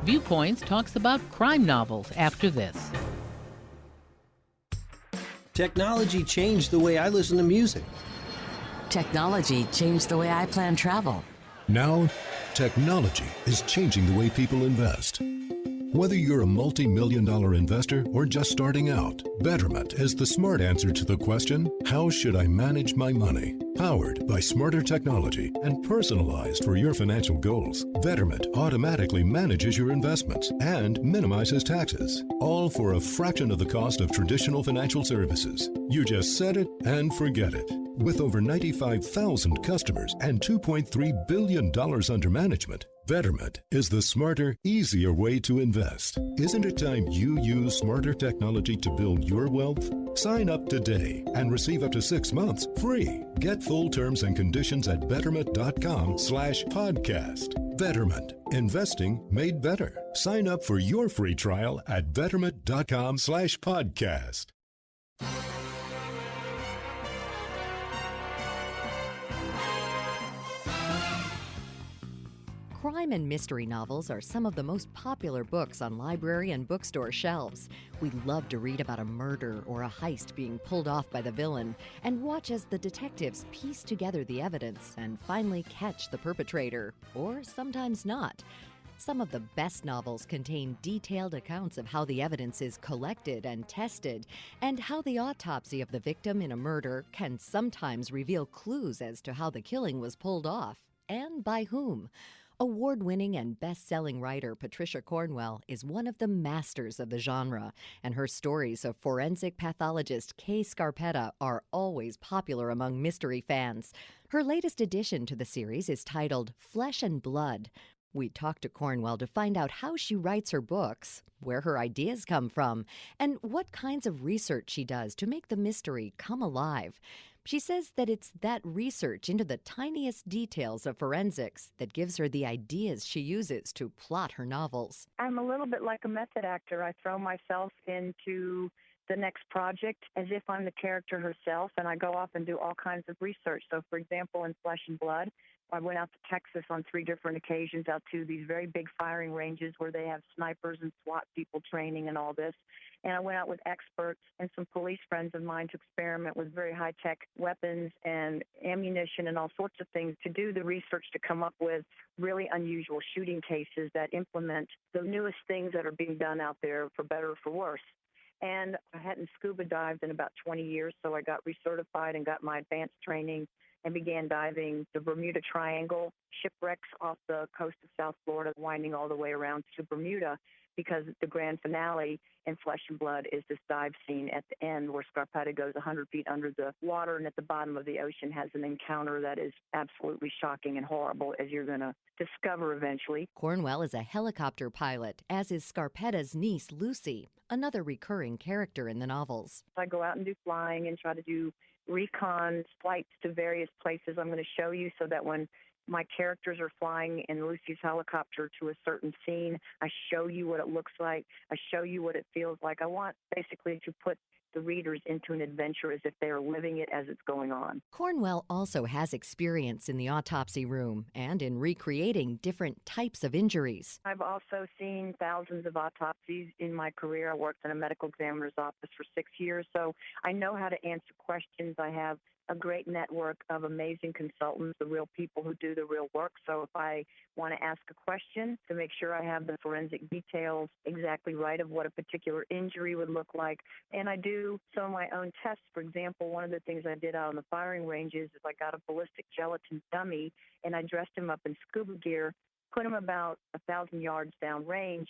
Viewpoints talks about crime novels after this. Technology changed the way I listen to music. Technology changed the way I plan travel. Now, technology is changing the way people invest. Whether you're a multi-million-dollar investor or just starting out, Betterment is the smart answer to the question, how should I manage my money? Powered by smarter technology and personalized for your financial goals, Betterment automatically manages your investments and minimizes taxes, all for a fraction of the cost of traditional financial services. You just set it and forget it. With over 95,000 customers and $2.3 billion under management, Betterment is the smarter, easier way to invest. Isn't it time you use smarter technology to build your wealth? Sign up today and receive up to 6 months free. Get full terms and conditions at betterment.com/podcast. Betterment. Investing made better. Sign up for your free trial at betterment.com/podcast. Crime and mystery novels are some of the most popular books on library and bookstore shelves. We love to read about a murder or a heist being pulled off by the villain and watch as the detectives piece together the evidence and finally catch the perpetrator, or sometimes not. Some of the best novels contain detailed accounts of how the evidence is collected and tested, and how the autopsy of the victim in a murder can sometimes reveal clues as to how the killing was pulled off, and by whom. Award-winning and best-selling writer Patricia Cornwell is one of the masters of the genre, and her stories of forensic pathologist Kay Scarpetta are always popular among mystery fans. Her latest addition to the series is titled Flesh and Blood. We talked to Cornwell to find out how she writes her books, where her ideas come from, and what kinds of research she does to make the mystery come alive. She says that it's that research into the tiniest details of forensics that gives her the ideas she uses to plot her novels. I'm a little bit like a method actor. I throw myself into the next project as if I'm the character herself, and I go off and do all kinds of research. So, for example, in Flesh and Blood, I went out to Texas on 3 different occasions, out to these very big firing ranges where they have snipers and SWAT people training and all this. And I went out with experts and some police friends of mine to experiment with very high-tech weapons and ammunition and all sorts of things to do the research to come up with really unusual shooting cases that implement the newest things that are being done out there, for better or for worse. And I hadn't scuba dived in about 20 years, so I got recertified and got my advanced training and began diving the Bermuda Triangle, shipwrecks off the coast of South Florida, winding all the way around to Bermuda, because the grand finale in Flesh and Blood is this dive scene at the end where Scarpetta goes 100 feet under the water and at the bottom of the ocean has an encounter that is absolutely shocking and horrible, as you're going to discover eventually. Cornwell is a helicopter pilot, as is Scarpetta's niece, Lucy, another recurring character in the novels. I go out and do flying and try to do recon flights to various places I'm going to show you, so that when my characters are flying in Lucy's helicopter to a certain scene, I show you what it looks like. I show you what it feels like. I want basically to put the readers into an adventure as if they are living it as it's going on. Cornwell also has experience in the autopsy room and in recreating different types of injuries. I've also seen thousands of autopsies in my career. I worked in a medical examiner's office for 6 years, so I know how to answer questions. I have a great network of amazing consultants, the real people who do the real work. So if I want to ask a question, to make sure I have the forensic details exactly right of what a particular injury would look like. And I do some of my own tests. For example, one of the things I did out on the firing ranges is I got a ballistic gelatin dummy and I dressed him up in scuba gear, put him about 1,000 yards downrange,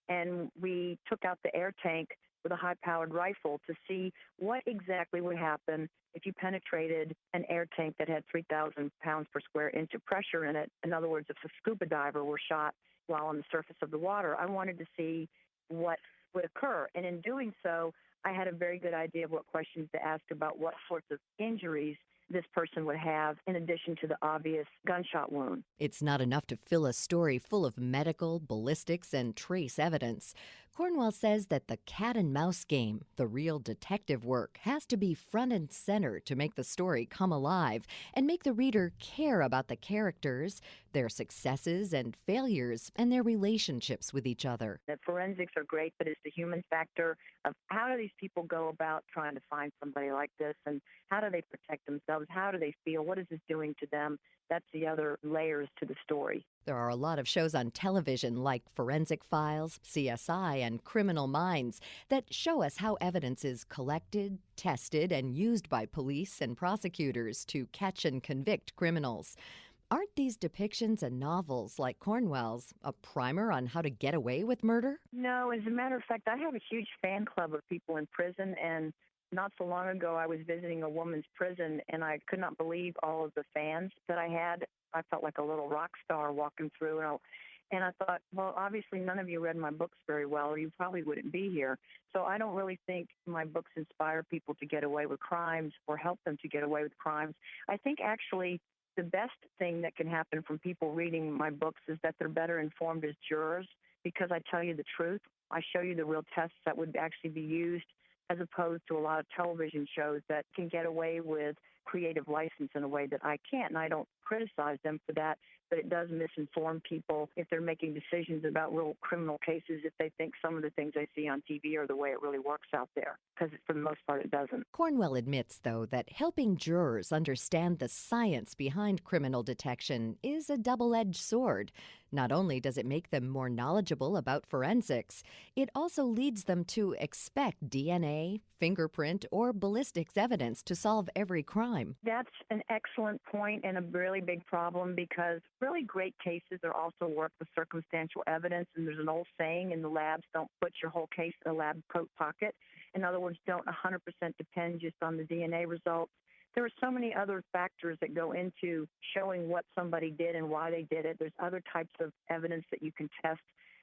and we took out the air tank with a high-powered rifle to see what exactly would happen if you penetrated an air tank that had 3,000 pounds per square inch of pressure in it. In other words, if a scuba diver were shot while on the surface of the water, I wanted to see what would occur. And in doing so, I had a very good idea of what questions to ask about what sorts of injuries this person would have, in addition to the obvious gunshot wound. It's not enough to fill a story full of medical, ballistics, and trace evidence. Cornwell says that the cat and mouse game, the real detective work, has to be front and center to make the story come alive and make the reader care about the characters, their successes and failures, and their relationships with each other. The forensics are great, but it's the human factor of how do these people go about trying to find somebody like this, and how do they protect themselves? How do they feel? What is this doing to them? That's the other layers to the story. There are a lot of shows on television like Forensic Files, CSI, and Criminal Minds that show us how evidence is collected, tested, and used by police and prosecutors to catch and convict criminals. Aren't these depictions and novels like Cornwell's a primer on how to get away with murder? No, as a matter of fact, I have a huge fan club of people in prison, and not so long ago I was visiting a woman's prison, and I could not believe all of the fans that I had. I felt like a little rock star walking through, and I thought, well, obviously none of you read my books very well, or you probably wouldn't be here. So I don't really think my books inspire people to get away with crimes or help them to get away with crimes. I think actually the best thing that can happen from people reading my books is that they're better informed as jurors, because I tell you the truth. I show you the real tests that would actually be used, as opposed to a lot of television shows that can get away with creative license in a way that I can't. And I don't criticize them for that, but it does misinform people if they're making decisions about real criminal cases, if they think some of the things they see on TV are the way it really works out there, because for the most part it doesn't. Cornwell admits, though, that helping jurors understand the science behind criminal detection is a double-edged sword. Not only does it make them more knowledgeable about forensics, it also leads them to expect DNA, fingerprint, or ballistics evidence to solve every crime. That's an excellent point and a really big problem, because really great cases are also work with circumstantial evidence. And there's an old saying in the labs, don't put your whole case in a lab coat pocket. In other words, don't 100% depend just on the DNA results. There are so many other factors that go into showing what somebody did and why they did it. There's other types of evidence that you can test.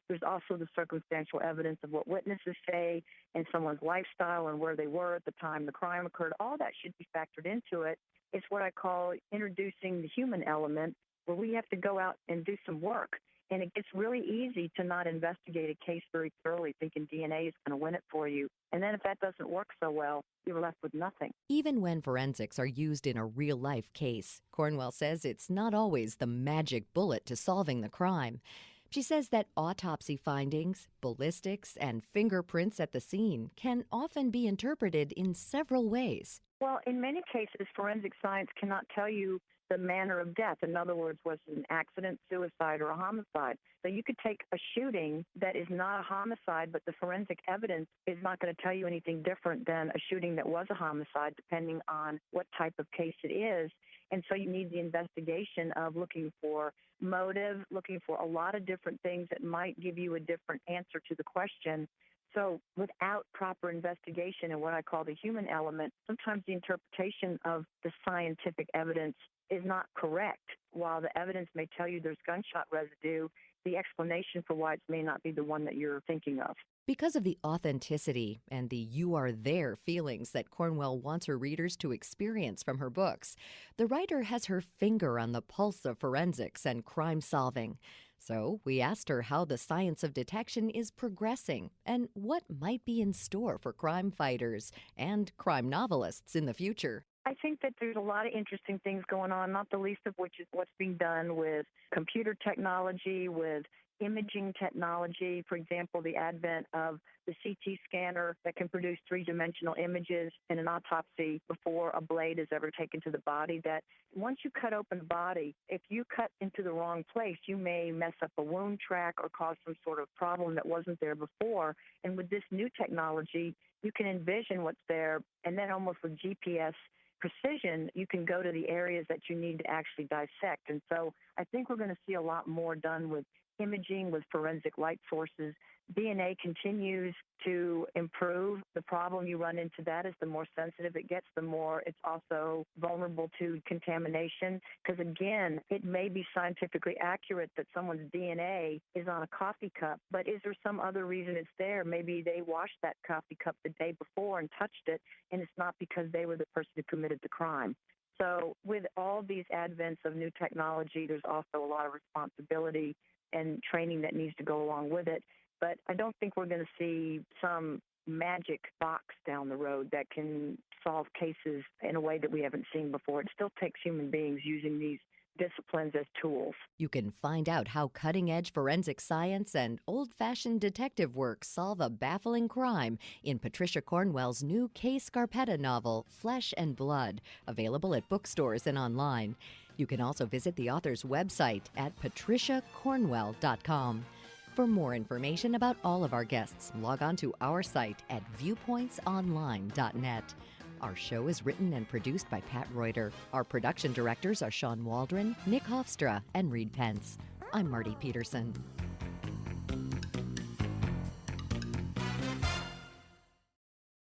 There's also the circumstantial evidence of what witnesses say and someone's lifestyle and where they were at the time the crime occurred. All that should be factored into it. It's what I call introducing the human element, where we have to go out and do some work. And it gets really easy to not investigate a case very thoroughly, thinking DNA is going to win it for you. And then if that doesn't work so well, you're left with nothing. Even when forensics are used in a real-life case, Cornwell says it's not always the magic bullet to solving the crime. She says that autopsy findings, ballistics, and fingerprints at the scene can often be interpreted in several ways. Well, in many cases, forensic science cannot tell you the manner of death. In other words, was it an accident, suicide, or a homicide? So you could take a shooting that is not a homicide, but the forensic evidence is not going to tell you anything different than a shooting that was a homicide, depending on what type of case it is. And so you need the investigation of looking for motive, looking for a lot of different things that might give you a different answer to the question. So without proper investigation and what I call the human element, sometimes the interpretation of the scientific evidence is not correct. While the evidence may tell you there's gunshot residue, the explanation for why it may not be the one that you're thinking of. Because of the authenticity and the you are there feelings that Cornwell wants her readers to experience from her books, the writer has her finger on the pulse of forensics and crime solving. So we asked her how the science of detection is progressing and what might be in store for crime fighters and crime novelists in the future. I think that there's a lot of interesting things going on, not the least of which is what's being done with computer technology, with imaging technology. For example, the advent of the CT scanner that can produce three-dimensional images in an autopsy before a blade is ever taken to the body, that once you cut open the body, if you cut into the wrong place, you may mess up a wound track or cause some sort of problem that wasn't there before. And with this new technology, you can envision what's there, and then almost with GPS precision, you can go to the areas that you need to actually dissect. And so I think we're going to see a lot more done with imaging, with forensic light sources. DNA continues to improve. The problem you run into that is the more sensitive it gets, the more it's also vulnerable to contamination. Because again, it may be scientifically accurate that someone's DNA is on a coffee cup, but is there some other reason it's there? Maybe they washed that coffee cup the day before and touched it, and it's not because they were the person who committed the crime. So with all these advents of new technology, there's also a lot of responsibility and training that needs to go along with it. but I don't think we're going to see some magic box down the road that can solve cases in a way that we haven't seen before. It still takes human beings using these disciplines as tools. You can find out how cutting-edge forensic science and old-fashioned detective work solve a baffling crime in Patricia Cornwell's new Kay Scarpetta novel, Flesh and Blood, available at bookstores and online. You can also visit the author's website at patriciacornwell.com. For more information about all of our guests, log on to our site at viewpointsonline.net. Our show is written and produced by Pat Reuter. Our production directors are Sean Waldron, Nick Hofstra, and Reed Pence. I'm Marty Peterson.